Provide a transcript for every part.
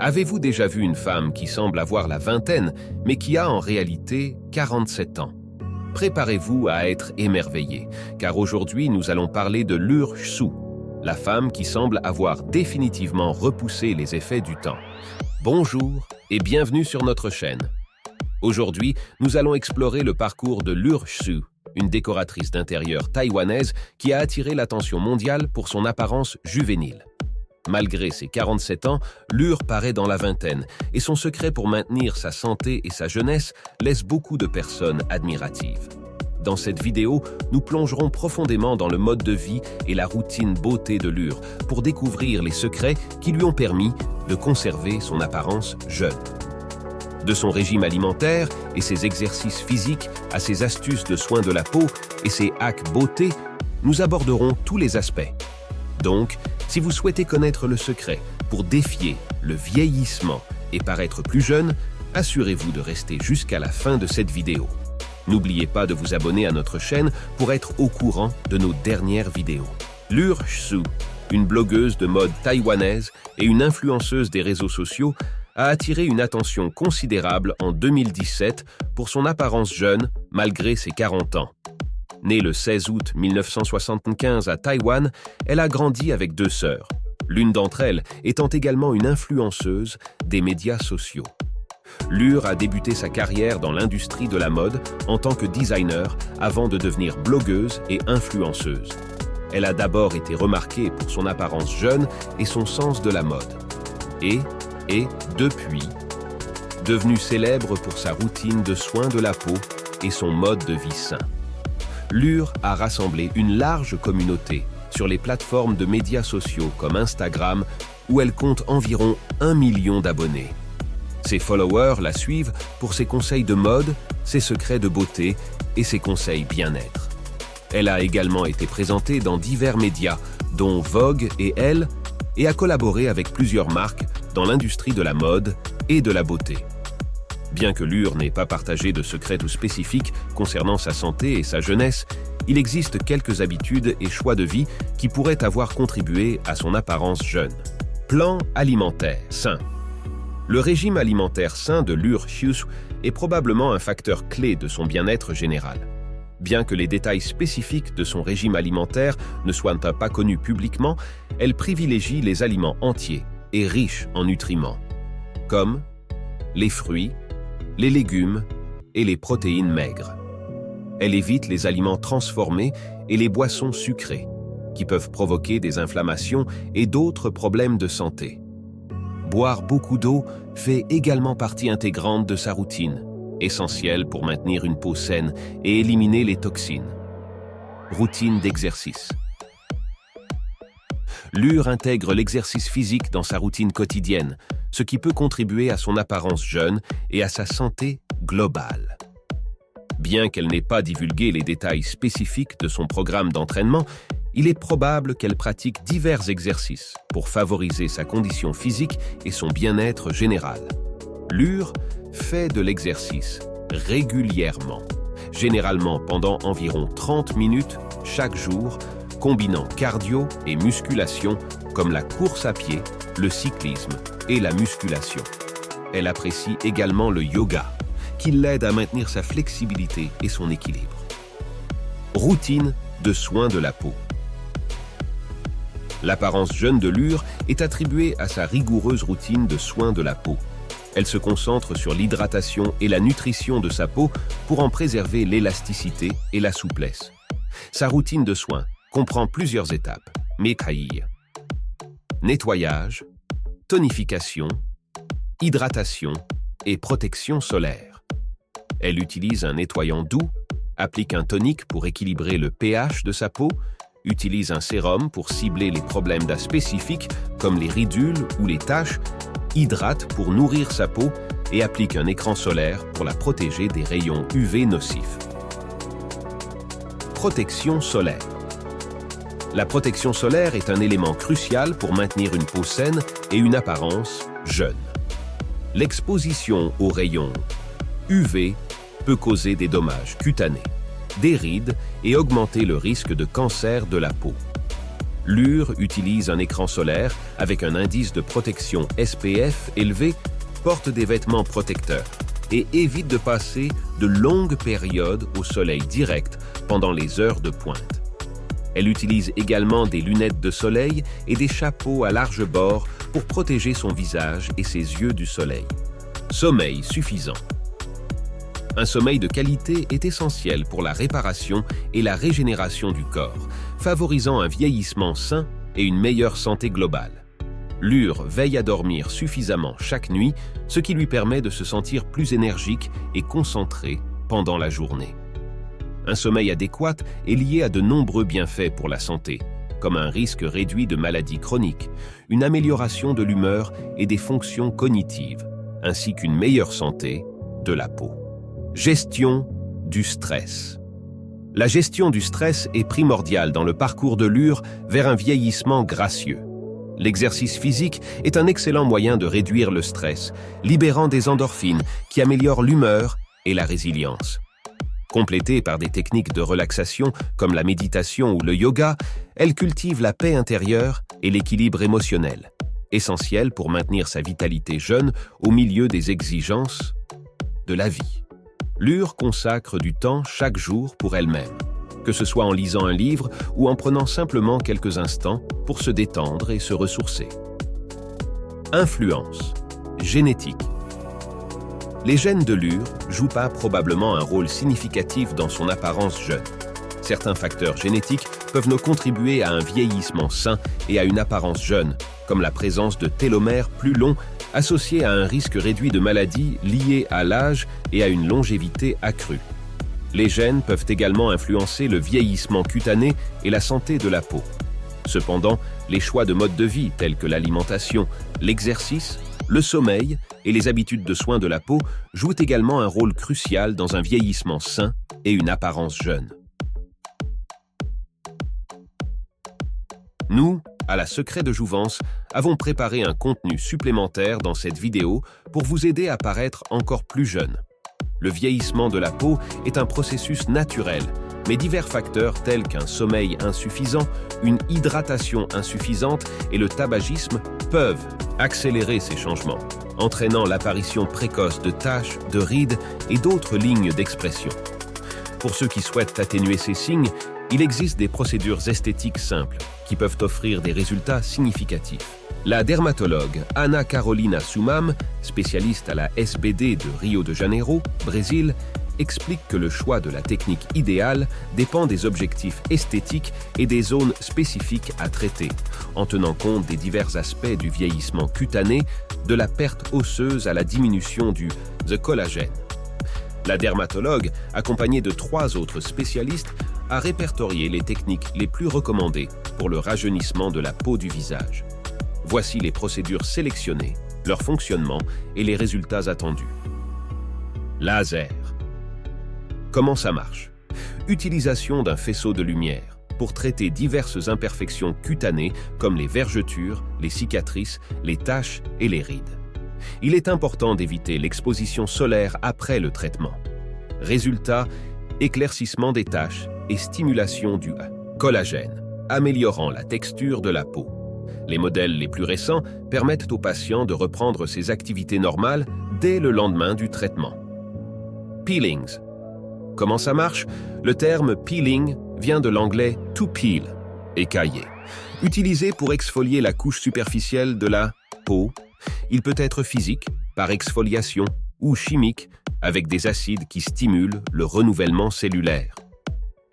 Avez-vous déjà vu une femme qui semble avoir la vingtaine, mais qui a en réalité 47 ans? Préparez-vous à être émerveillé, car aujourd'hui nous allons parler de Lur Shsu, la femme qui semble avoir définitivement repoussé les effets du temps. Bonjour et bienvenue sur notre chaîne. Aujourd'hui, nous allons explorer le parcours de Lur Shsu, une décoratrice d'intérieur taïwanaise qui a attiré l'attention mondiale pour son apparence juvénile. Malgré ses 47 ans, Lur paraît dans la vingtaine et son secret pour maintenir sa santé et sa jeunesse laisse beaucoup de personnes admiratives. Dans cette vidéo, nous plongerons profondément dans le mode de vie et la routine beauté de Lur pour découvrir les secrets qui lui ont permis de conserver son apparence jeune. De son régime alimentaire et ses exercices physiques à ses astuces de soins de la peau et ses hacks beauté, nous aborderons tous les aspects. Donc, si vous souhaitez connaître le secret pour défier le vieillissement et paraître plus jeune, assurez-vous de rester jusqu'à la fin de cette vidéo. N'oubliez pas de vous abonner à notre chaîne pour être au courant de nos dernières vidéos. Lur Shsu, une blogueuse de mode taïwanaise et une influenceuse des réseaux sociaux, a attiré une attention considérable en 2017 pour son apparence jeune malgré ses 40 ans. Née le 16 août 1975 à Taïwan, elle a grandi avec deux sœurs, l'une d'entre elles étant également une influenceuse des médias sociaux. Lur a débuté sa carrière dans l'industrie de la mode en tant que designer avant de devenir blogueuse et influenceuse. Elle a d'abord été remarquée pour son apparence jeune et son sens de la mode. Et depuis, devenue célèbre pour sa routine de soins de la peau et son mode de vie sain. Lur a rassemblé une large communauté sur les plateformes de médias sociaux comme Instagram, où elle compte environ 1 million d'abonnés. Ses followers la suivent pour ses conseils de mode, ses secrets de beauté et ses conseils bien-être. Elle a également été présentée dans divers médias, dont Vogue et Elle, et a collaboré avec plusieurs marques dans l'industrie de la mode et de la beauté. Bien que Lur n'ait pas partagé de secrets tout spécifiques concernant sa santé et sa jeunesse, il existe quelques habitudes et choix de vie qui pourraient avoir contribué à son apparence jeune. Plan alimentaire sain. Le régime alimentaire sain de Lur Shsu est probablement un facteur clé de son bien-être général. Bien que les détails spécifiques de son régime alimentaire ne soient pas connus publiquement, elle privilégie les aliments entiers et riches en nutriments, comme les fruits, les légumes et les protéines maigres. Elle évite les aliments transformés et les boissons sucrées, qui peuvent provoquer des inflammations et d'autres problèmes de santé. Boire beaucoup d'eau fait également partie intégrante de sa routine, essentielle pour maintenir une peau saine et éliminer les toxines. Routine d'exercice. Lur intègre l'exercice physique dans sa routine quotidienne, ce qui peut contribuer à son apparence jeune et à sa santé globale. Bien qu'elle n'ait pas divulgué les détails spécifiques de son programme d'entraînement, il est probable qu'elle pratique divers exercices pour favoriser sa condition physique et son bien-être général. Lur fait de l'exercice régulièrement, généralement pendant environ 30 minutes chaque jour, combinant cardio et musculation comme la course à pied, le cyclisme et la musculation. Elle apprécie également le yoga, qui l'aide à maintenir sa flexibilité et son équilibre. Routine de soins de la peau. L'apparence jeune de Lur est attribuée à sa rigoureuse routine de soins de la peau. Elle se concentre sur l'hydratation et la nutrition de sa peau pour en préserver l'élasticité et la souplesse. Sa routine de soins comprend plusieurs étapes, nettoyage, tonification, hydratation et protection solaire. Elle utilise un nettoyant doux, applique un tonique pour équilibrer le pH de sa peau, utilise un sérum pour cibler les problèmes spécifiques comme les ridules ou les taches, hydrate pour nourrir sa peau et applique un écran solaire pour la protéger des rayons UV nocifs. Protection solaire. La protection solaire est un élément crucial pour maintenir une peau saine et une apparence jeune. L'exposition aux rayons UV peut causer des dommages cutanés, des rides et augmenter le risque de cancer de la peau. Lure utilise un écran solaire avec un indice de protection SPF élevé, porte des vêtements protecteurs et évite de passer de longues périodes au soleil direct pendant les heures de pointe. Elle utilise également des lunettes de soleil et des chapeaux à large bord pour protéger son visage et ses yeux du soleil. Sommeil suffisant. Un sommeil de qualité est essentiel pour la réparation et la régénération du corps, favorisant un vieillissement sain et une meilleure santé globale. Lure veille à dormir suffisamment chaque nuit, ce qui lui permet de se sentir plus énergique et concentré pendant la journée. Un sommeil adéquat est lié à de nombreux bienfaits pour la santé, comme un risque réduit de maladies chroniques, une amélioration de l'humeur et des fonctions cognitives, ainsi qu'une meilleure santé de la peau. Gestion du stress. La gestion du stress est primordiale dans le parcours de Lure vers un vieillissement gracieux. L'exercice physique est un excellent moyen de réduire le stress, libérant des endorphines qui améliorent l'humeur et la résilience. Complétée par des techniques de relaxation comme la méditation ou le yoga, elle cultive la paix intérieure et l'équilibre émotionnel, essentiel pour maintenir sa vitalité jeune au milieu des exigences de la vie. Lure consacre du temps chaque jour pour elle-même, que ce soit en lisant un livre ou en prenant simplement quelques instants pour se détendre et se ressourcer. Influence génétique. Les gènes de Lure jouent pas probablement un rôle significatif dans son apparence jeune. Certains facteurs génétiques peuvent nous contribuer à un vieillissement sain et à une apparence jeune, comme la présence de télomères plus longs associés à un risque réduit de maladies liées à l'âge et à une longévité accrue. Les gènes peuvent également influencer le vieillissement cutané et la santé de la peau. Cependant, les choix de mode de vie tels que l'alimentation, l'exercice, le sommeil et les habitudes de soins de la peau jouent également un rôle crucial dans un vieillissement sain et une apparence jeune. Nous, à la Secret de Jouvence, avons préparé un contenu supplémentaire dans cette vidéo pour vous aider à paraître encore plus jeune. Le vieillissement de la peau est un processus naturel, mais divers facteurs tels qu'un sommeil insuffisant, une hydratation insuffisante et le tabagisme peuvent accélérer ces changements, entraînant l'apparition précoce de taches, de rides et d'autres lignes d'expression. Pour ceux qui souhaitent atténuer ces signes, il existe des procédures esthétiques simples qui peuvent offrir des résultats significatifs. La dermatologue Ana Carolina Sumam, spécialiste à la SBD de Rio de Janeiro, Brésil, explique que le choix de la technique idéale dépend des objectifs esthétiques et des zones spécifiques à traiter, en tenant compte des divers aspects du vieillissement cutané, de la perte osseuse à la diminution du collagène. La dermatologue, accompagnée de 3 autres spécialistes, a répertorié les techniques les plus recommandées pour le rajeunissement de la peau du visage. Voici les procédures sélectionnées, leur fonctionnement et les résultats attendus. Laser. Comment ça marche? Utilisation d'un faisceau de lumière pour traiter diverses imperfections cutanées comme les vergetures, les cicatrices, les taches et les rides. Il est important d'éviter l'exposition solaire après le traitement. Résultat, éclaircissement des taches et stimulation du collagène, améliorant la texture de la peau. Les modèles les plus récents permettent aux patients de reprendre ses activités normales dès le lendemain du traitement. Peelings. Comment ça marche? Le terme peeling vient de l'anglais to peel, écailler. Utilisé pour exfolier la couche superficielle de la peau, il peut être physique, par exfoliation, ou chimique, avec des acides qui stimulent le renouvellement cellulaire.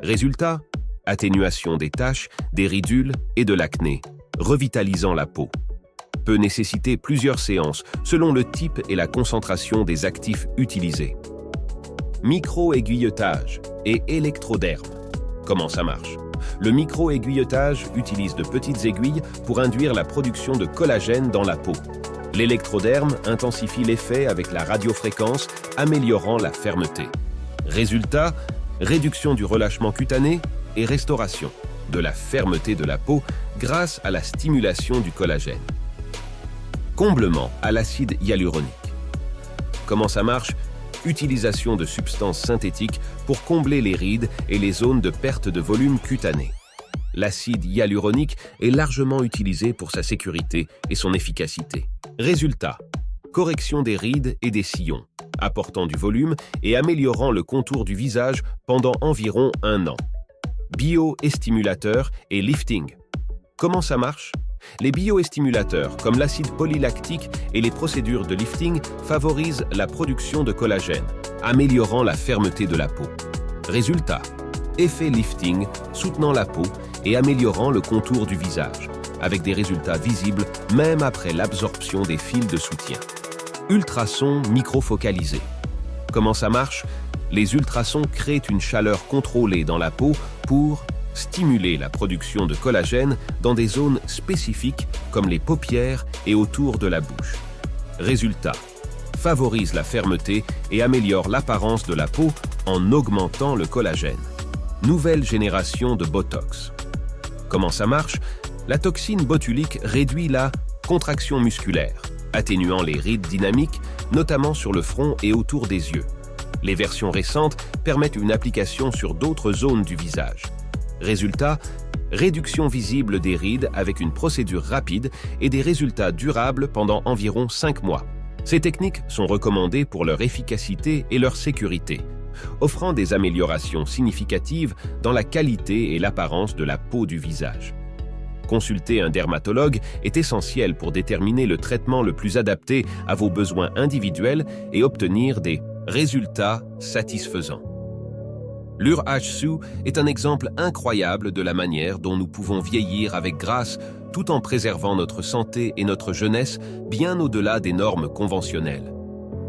Résultat, atténuation des taches, des ridules et de l'acné, revitalisant la peau. Peut nécessiter plusieurs séances selon le type et la concentration des actifs utilisés. Micro-aiguilletage et électroderme. Comment ça marche? Le micro-aiguilletage utilise de petites aiguilles pour induire la production de collagène dans la peau. L'électroderme intensifie l'effet avec la radiofréquence, améliorant la fermeté. Résultat, réduction du relâchement cutané et restauration de la fermeté de la peau grâce à la stimulation du collagène. Comblement à l'acide hyaluronique. Comment ça marche? Utilisation de substances synthétiques pour combler les rides et les zones de perte de volume cutané. l'acide hyaluronique est largement utilisé pour sa sécurité et son efficacité. Résultat: correction des rides et des sillons, apportant du volume et améliorant le contour du visage pendant environ 1 an. Bioestimulateurs et lifting. Comment ça marche? Les bioestimulateurs, comme l'acide polylactique et les procédures de lifting, favorisent la production de collagène, améliorant la fermeté de la peau. Résultat: effet lifting, soutenant la peau et améliorant le contour du visage, avec des résultats visibles même après l'absorption des fils de soutien. Ultrasons microfocalisés. Comment ça marche? Les ultrasons créent une chaleur contrôlée dans la peau pour stimuler la production de collagène dans des zones spécifiques comme les paupières et autour de la bouche. Résultat: favorise la fermeté et améliore l'apparence de la peau en augmentant le collagène. Nouvelle génération de Botox. Comment ça marche? La toxine botulique réduit la contraction musculaire, atténuant les rides dynamiques, notamment sur le front et autour des yeux. Les versions récentes permettent une application sur d'autres zones du visage. Résultat: réduction visible des rides avec une procédure rapide et des résultats durables pendant environ 5 mois. Ces techniques sont recommandées pour leur efficacité et leur sécurité, offrant des améliorations significatives dans la qualité et l'apparence de la peau du visage. Consulter un dermatologue est essentiel pour déterminer le traitement le plus adapté à vos besoins individuels et obtenir des résultats satisfaisants. L'Urhsu est un exemple incroyable de la manière dont nous pouvons vieillir avec grâce tout en préservant notre santé et notre jeunesse bien au-delà des normes conventionnelles.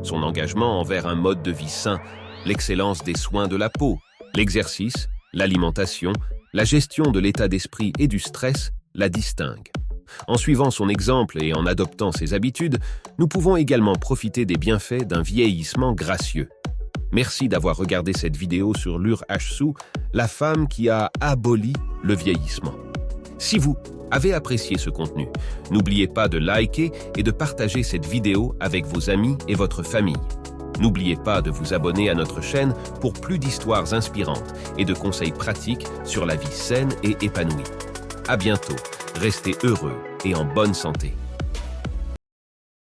Son engagement envers un mode de vie sain, l'excellence des soins de la peau, l'exercice, l'alimentation, la gestion de l'état d'esprit et du stress la distinguent. En suivant son exemple et en adoptant ses habitudes, nous pouvons également profiter des bienfaits d'un vieillissement gracieux. Merci d'avoir regardé cette vidéo sur l'Urhsu, la femme qui a aboli le vieillissement. Si vous avez apprécié ce contenu, n'oubliez pas de liker et de partager cette vidéo avec vos amis et votre famille. N'oubliez pas de vous abonner à notre chaîne pour plus d'histoires inspirantes et de conseils pratiques sur la vie saine et épanouie. À bientôt, restez heureux et en bonne santé.